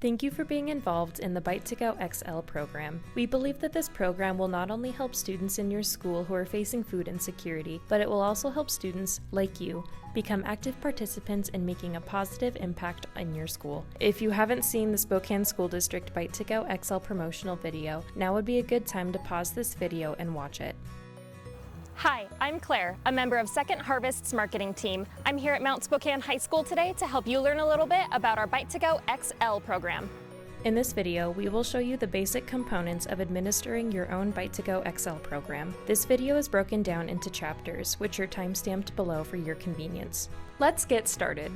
Thank you for being involved in the Bite2Go XL program. We believe that this program will not only help students in your school who are facing food insecurity, but it will also help students, like you, become active participants in making a positive impact in your school. If you haven't seen the Spokane School District Bite2Go XL promotional video, now would be a good time to pause this video and watch it. Hi, I'm Claire, a member of Second Harvest's marketing team. I'm here at Mount Spokane High School today to help you learn a little bit about our Bite2Go XL program. In this video, we will show you the basic components of administering your own Bite2Go XL program. This video is broken down into chapters, which are time-stamped below for your convenience. Let's get started.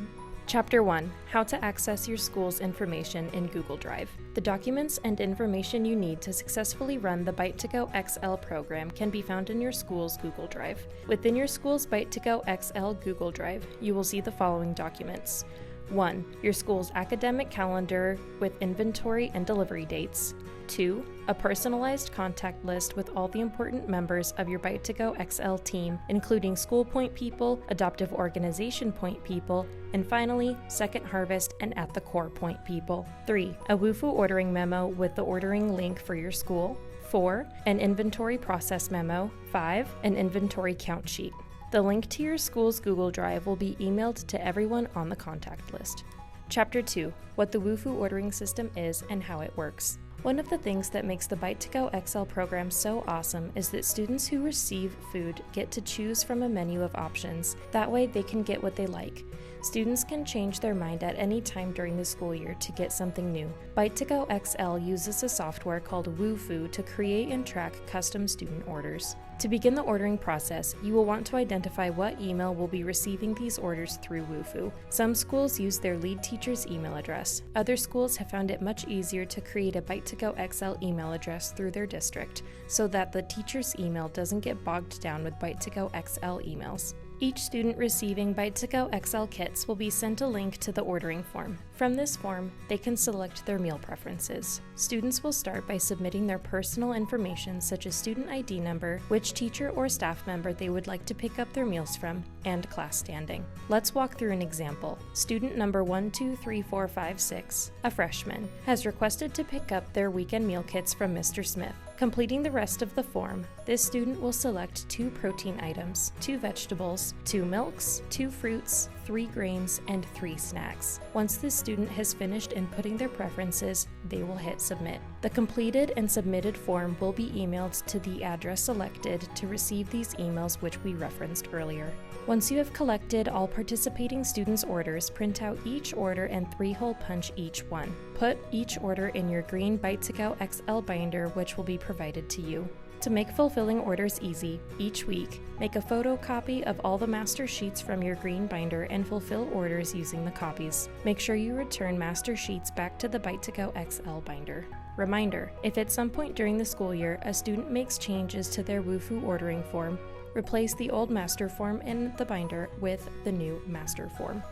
Chapter 1. How to access your school's information in Google Drive. The documents and information you need to successfully run the Bite2Go XL program can be found in your school's Google Drive. Within your school's Bite2Go XL Google Drive, you will see the following documents. 1. Your school's academic calendar with inventory and delivery dates. 2. A personalized contact list with all the important members of your Bite2Go XL team, including school point people, adoptive organization point people, and finally, Second Harvest and At the Core point people. 3. A WuFoo ordering memo with the ordering link for your school. 4. An inventory process memo. 5. An inventory count sheet. The link to your school's Google Drive will be emailed to everyone on the contact list. Chapter 2. What the WuFoo ordering system is and how it works. One of the things that makes the Bite2Go XL program so awesome is that students who receive food get to choose from a menu of options. That way they can get what they like. Students can change their mind at any time during the school year to get something new. Bite2Go XL uses a software called WuFoo to create and track custom student orders. To begin the ordering process, you will want to identify what email will be receiving these orders through WuFoo. Some schools use their lead teacher's email address. Other schools have found it much easier to create a Bite2Go XL email address through their district, so that the teacher's email doesn't get bogged down with Bite2Go XL emails. Each student receiving Bite2Go XL kits will be sent a link to the ordering form. From this form, they can select their meal preferences. Students will start by submitting their personal information such as student ID number, which teacher or staff member they would like to pick up their meals from, and class standing. Let's walk through an example. Student number 123456, a freshman, has requested to pick up their weekend meal kits from Mr. Smith. Completing the rest of the form, this student will select 2 protein items, 2 vegetables, 2 milks, 2 fruits, 3 grains, and 3 snacks. Once the student has finished inputting their preferences, they will hit submit. The completed and submitted form will be emailed to the address selected to receive these emails which we referenced earlier. Once you have collected all participating students' orders, print out each order and 3-hole punch each one. Put each order in your green Bite2Go XL binder, which will be provided to you. To make fulfilling orders easy, each week, make a photocopy of all the master sheets from your green binder and fulfill orders using the copies. Make sure you return master sheets back to the Bite2Go XL binder. Reminder, if at some point during the school year a student makes changes to their WuFoo ordering form, replace the old master form in the binder with the new master form.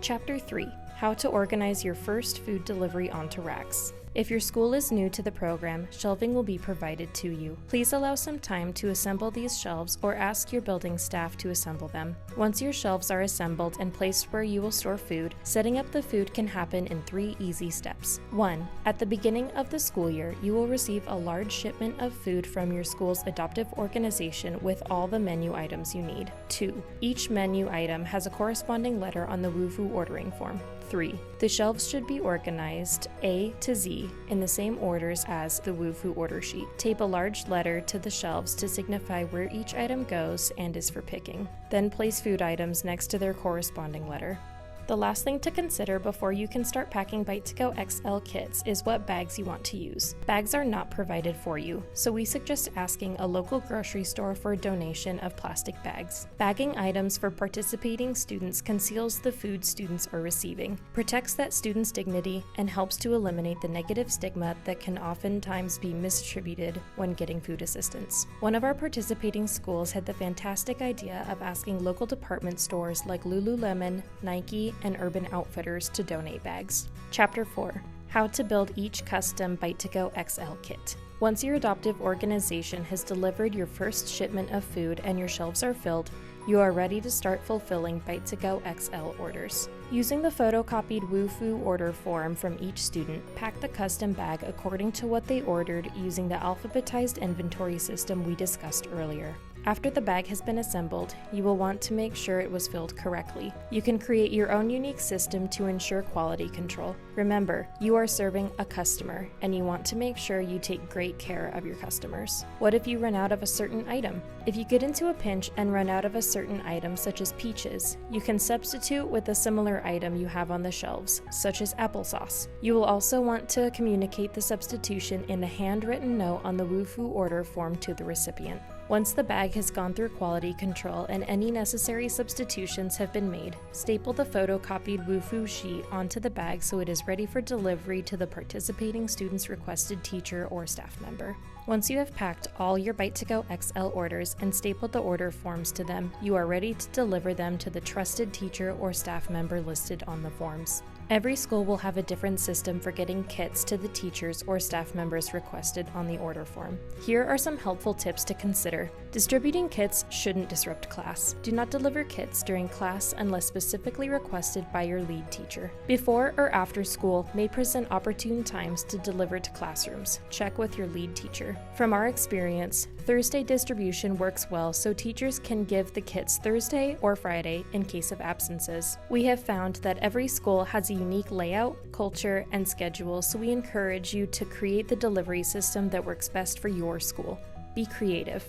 Chapter 3. How to organize your first food delivery onto racks. If your school is new to the program, shelving will be provided to you. Please allow some time to assemble these shelves or ask your building staff to assemble them. Once your shelves are assembled and placed where you will store food, setting up the food can happen in 3 easy steps. 1. At the beginning of the school year, you will receive a large shipment of food from your school's adoptive organization with all the menu items you need. 2. Each menu item has a corresponding letter on the WuFoo ordering form. 3. The shelves should be organized A to Z in the same orders as the WuFoo order sheet. Tape a large letter to the shelves to signify where each item goes and is for picking. Then place food items next to their corresponding letter. The last thing to consider before you can start packing Bite2Go XL kits is what bags you want to use. Bags are not provided for you, so we suggest asking a local grocery store for a donation of plastic bags. Bagging items for participating students conceals the food students are receiving, protects that student's dignity, and helps to eliminate the negative stigma that can oftentimes be misattributed when getting food assistance. One of our participating schools had the fantastic idea of asking local department stores like Lululemon, Nike, and Urban Outfitters to donate bags. Chapter 4. How to build each custom Bite2Go XL kit. Once your adoptive organization has delivered your first shipment of food and your shelves are filled, You are ready to start fulfilling Bite2Go XL orders. Using the photocopied WuFoo order form from each student, pack the custom bag according to what they ordered using the alphabetized inventory system we discussed earlier. After the bag has been assembled, you will want to make sure it was filled correctly. You can create your own unique system to ensure quality control. Remember, you are serving a customer, and you want to make sure you take great care of your customers. What if you run out of a certain item? If you get into a pinch and run out of a certain item, such as peaches, you can substitute with a similar item you have on the shelves, such as applesauce. You will also want to communicate the substitution in a handwritten note on the WuFoo order form to the recipient. Once the bag has gone through quality control and any necessary substitutions have been made, staple the photocopied WuFoo sheet onto the bag so it is ready for delivery to the participating student's requested teacher or staff member. Once you have packed all your Bite2Go XL orders and stapled the order forms to them, you are ready to deliver them to the trusted teacher or staff member listed on the forms. Every school will have a different system for getting kits to the teachers or staff members requested on the order form. Here are some helpful tips to consider. Distributing kits shouldn't disrupt class. Do not deliver kits during class unless specifically requested by your lead teacher. Before or after school may present opportune times to deliver to classrooms. Check with your lead teacher. From our experience, Thursday distribution works well so teachers can give the kits Thursday or Friday in case of absences. We have found that every school has a unique layout, culture, and schedule, so we encourage you to create the delivery system that works best for your school. Be creative.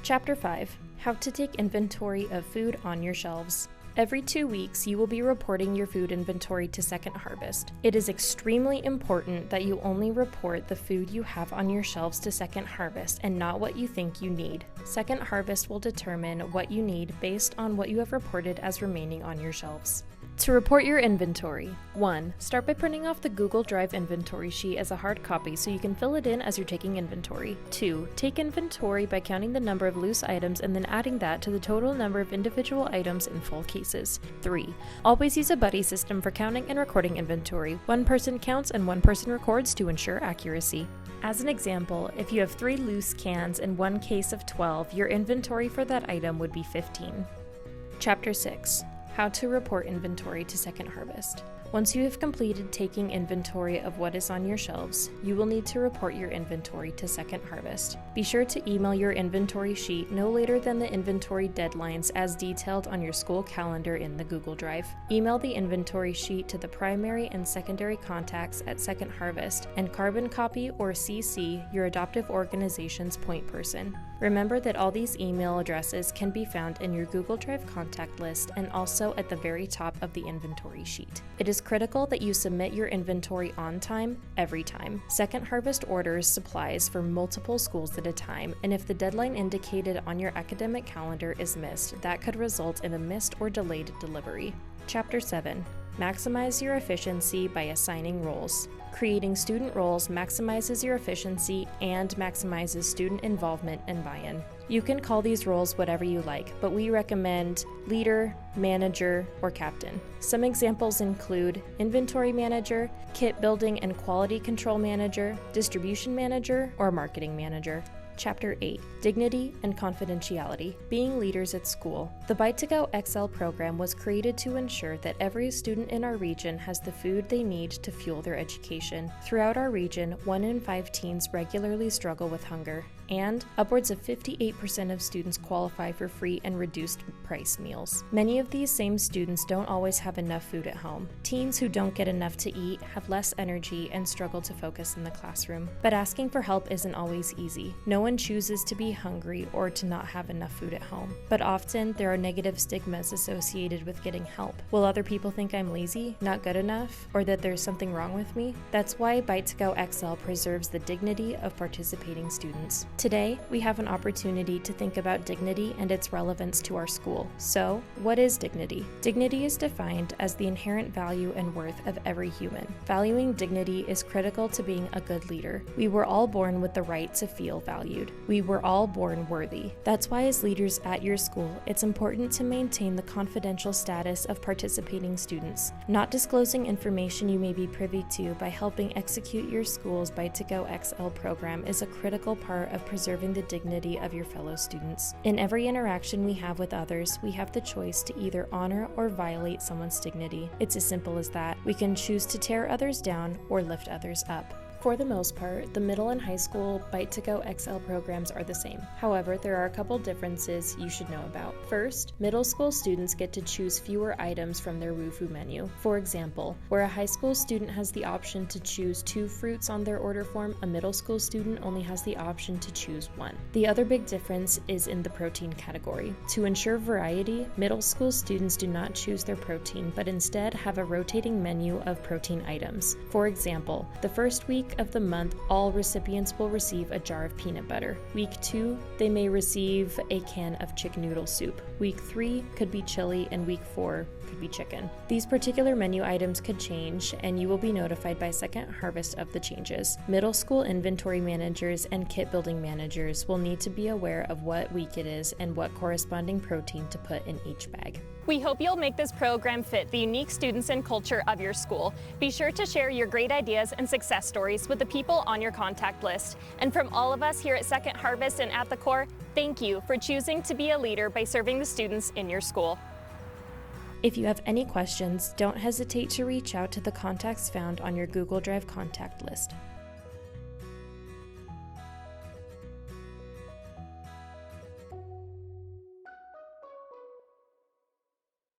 Chapter 5: How to take inventory of food on your shelves. Every 2 weeks, you will be reporting your food inventory to Second Harvest. It is extremely important that you only report the food you have on your shelves to Second Harvest and not what you think you need. Second Harvest will determine what you need based on what you have reported as remaining on your shelves. To report your inventory, 1. Start by printing off the Google Drive inventory sheet as a hard copy so you can fill it in as you're taking inventory. 2. Take inventory by counting the number of loose items and then adding that to the total number of individual items in full cases. 3. Always use a buddy system for counting and recording inventory. One person counts and one person records to ensure accuracy. As an example, if you have 3 loose cans and 1 case of 12, your inventory for that item would be 15. Chapter 6: How to report inventory to Second Harvest. Once you have completed taking inventory of what is on your shelves, you will need to report your inventory to Second Harvest. Be sure to email your inventory sheet no later than the inventory deadlines as detailed on your school calendar in the Google Drive. Email the inventory sheet to the primary and secondary contacts at Second Harvest and carbon copy or CC your adoptive organization's point person. Remember that all these email addresses can be found in your Google Drive contact list and also at the very top of the inventory sheet. It is critical that you submit your inventory on time, every time. Second Harvest orders supplies for multiple schools at a time, and if the deadline indicated on your academic calendar is missed, that could result in a missed or delayed delivery. Chapter 7: Maximize your efficiency by assigning roles. Creating student roles maximizes your efficiency and maximizes student involvement and buy-in. You can call these roles whatever you like, but we recommend leader, manager, or captain. Some examples include inventory manager, kit building and quality control manager, distribution manager, or marketing manager. Chapter 8: Dignity and Confidentiality. Being leaders at school. The Bite2Go XL program was created to ensure that every student in our region has the food they need to fuel their education. Throughout our region, 1 in 5 teens regularly struggle with hunger, and upwards of 58% of students qualify for free and reduced price meals. Many of these same students don't always have enough food at home. Teens who don't get enough to eat have less energy and struggle to focus in the classroom. But asking for help isn't always easy. No one chooses to be hungry or to not have enough food at home. But often there are negative stigmas associated with getting help. Will other people think I'm lazy, not good enough, or that there's something wrong with me? That's why Bite2Go XL preserves the dignity of participating students. Today, we have an opportunity to think about dignity and its relevance to our school. So, what is dignity? Dignity is defined as the inherent value and worth of every human. Valuing dignity is critical to being a good leader. We were all born with the right to feel valued. valued. We were all born worthy. That's why as leaders at your school, it's important to maintain the confidential status of participating students. Not disclosing information you may be privy to by helping execute your school's Bite2Go XL program is a critical part of preserving the dignity of your fellow students. In every interaction we have with others, we have the choice to either honor or violate someone's dignity. It's as simple as that. We can choose to tear others down or lift others up. For the most part, the middle and high school Bite2Go XL programs are the same. However, there are a couple differences you should know about. First, middle school students get to choose fewer items from their WuFoo menu. For example, where a high school student has the option to choose 2 fruits on their order form, a middle school student only has the option to choose 1. The other big difference is in the protein category. To ensure variety, middle school students do not choose their protein, but instead have a rotating menu of protein items. For example, the first week of the month, all recipients will receive a jar of peanut butter. Week 2, they may receive a can of chicken noodle soup. Week 3 could be chili, and week 4 could be chicken. These particular menu items could change, and you will be notified by Second Harvest of the changes. Middle school inventory managers and kit building managers will need to be aware of what week it is and what corresponding protein to put in each bag. We hope you'll make this program fit the unique students and culture of your school. Be sure to share your great ideas and success stories with the people on your contact list. And from all of us here at Second Harvest and at the Core, thank you for choosing to be a leader by serving the students in your school. If you have any questions, don't hesitate to reach out to the contacts found on your Google Drive contact list.